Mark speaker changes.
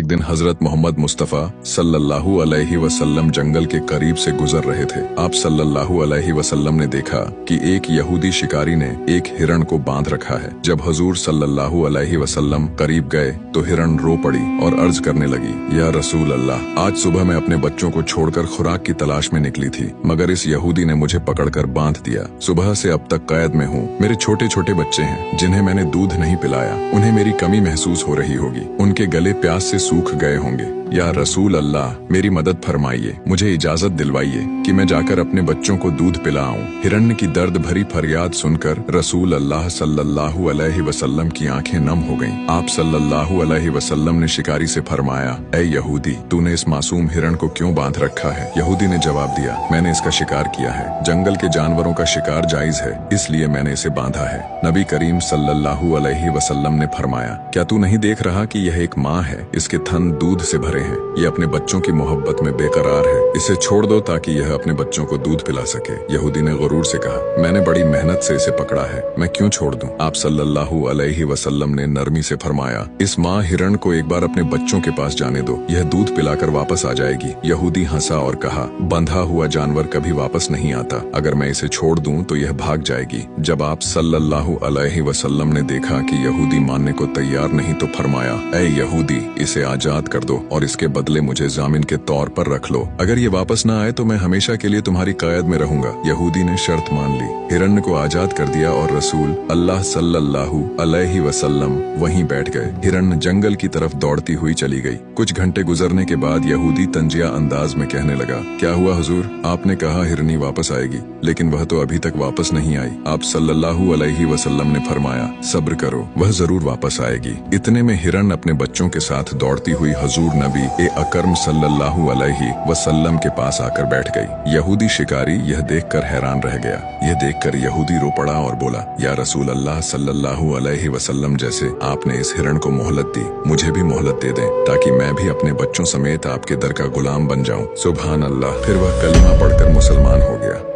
Speaker 1: एक दिन हजरत मोहम्मद मुस्तफ़ा सल्लल्लाहु अलैहि वसल्लम जंगल के करीब से गुजर रहे थे। आप सल्लल्लाहु अलैहि वसल्लम ने देखा कि एक यहूदी शिकारी ने एक हिरण को बांध रखा है। जब हुजूर सल्लल्लाहु अलैहि वसल्लम करीब गए तो हिरण रो पड़ी और अर्ज करने लगी, या रसूल अल्लाह, आज सुबह मैं अपने बच्चों को छोड़कर खुराक की तलाश में निकली थी, मगर इस यहूदी ने मुझे पकड़कर बांध दिया। सुबह से अब तक कैद में हूँ। मेरे छोटे छोटे बच्चे हैं जिन्हें मैंने दूध नहीं पिलाया। उन्हें मेरी कमी महसूस हो रही होगी। उनके गले प्यास से सूख गए होंगे। या रसूल अल्लाह, मेरी मदद फरमाइए, मुझे इजाजत दिलवाइए कि मैं जाकर अपने बच्चों को दूध पिलाऊं। हिरण्य की दर्द भरी फरियाद सुनकर रसूल अल्लाह सल्लल्लाहु अलैहि वसल्लम की आंखें नम हो गईं। आप सल्लल्लाहु अलैहि वसल्लम ने शिकारी से फरमाया, ऐ यहूदी, तूने इस मासूम हिरण को क्यों बांध रखा है? यहूदी ने जवाब दिया, मैंने इसका शिकार किया है। जंगल के जानवरों का शिकार जायज है, इसलिए मैंने इसे बांधा है। नबी करीम सल्लल्लाहु अलैहि वसल्लम ने फरमाया, क्या तू नहीं देख रहा कि यह एक माँ है? इसके थन दूध से भरे हैं। ये अपने बच्चों की मोहब्बत में बेकरार है। इसे छोड़ दो ताकि यह अपने बच्चों को दूध पिला सके। यहूदी ने गुरूर से कहा, मैंने बड़ी मेहनत से इसे पकड़ा है, मैं क्यों छोड़ दूं? आप सल्लल्लाहु अलैहि वसल्लम ने नरमी से फरमाया, इस माँ हिरण को एक बार अपने बच्चों के पास जाने दो, यह दूध पिलाकर वापस आ जाएगी। यहूदी हंसा और कहा, बंधा हुआ जानवर कभी वापस नहीं आता। अगर मैं इसे छोड़ दूं तो यह भाग जाएगी। जब आप सल्लल्लाहु अलैहि वसल्लम ने देखा कि यहूदी मानने को तैयार नहीं तो फरमाया, ऐ यहूदी, इसे आजाद कर दो और इसके बदले मुझे जामिन के तौर पर रख लो। अगर ये वापस ना आए तो मैं हमेशा के लिए तुम्हारी कैद में रहूंगा। यहूदी ने शर्त मान ली। हिरण्य को आजाद कर दिया और रसूल अल्लाह सल्लल्लाहु अलैहि वसल्लम वहीं बैठ गए। हिरण्य जंगल की तरफ दौड़ती हुई चली गई। कुछ घंटे गुजरने के बाद यहूदी तंजिया अंदाज में कहने लगा, क्या हुआ हुजूर? आपने कहा हिरनी वापस आएगी, लेकिन वह तो अभी तक वापस नहीं आई। आप सल्लल्लाहु अलैहि वसल्लम ने फरमाया, सब्र करो, वह जरूर वापस आएगी। इतने में हिरन अपने बच्चों के साथ दौड़ती हुई हुजूर नबी अकरम सल्लल्लाहु अलैहि वसल्लम के पास आकर बैठ गई। यहूदी शिकारी यह देखकर हैरान रह गया। यह देखकर यहूदी रो पड़ा और बोला, या रसूल अल्लाह सल्लल्लाहु अलैहि वसल्लम, जैसे आपने इस हिरण को मोहलत दी, मुझे भी मोहलत दे दें ताकि मैं भी अपने बच्चों समेत आपके दर का गुलाम बन जाऊं। सुभान अल्लाह। फिर वह कलमा पढ़कर मुसलमान हो गया।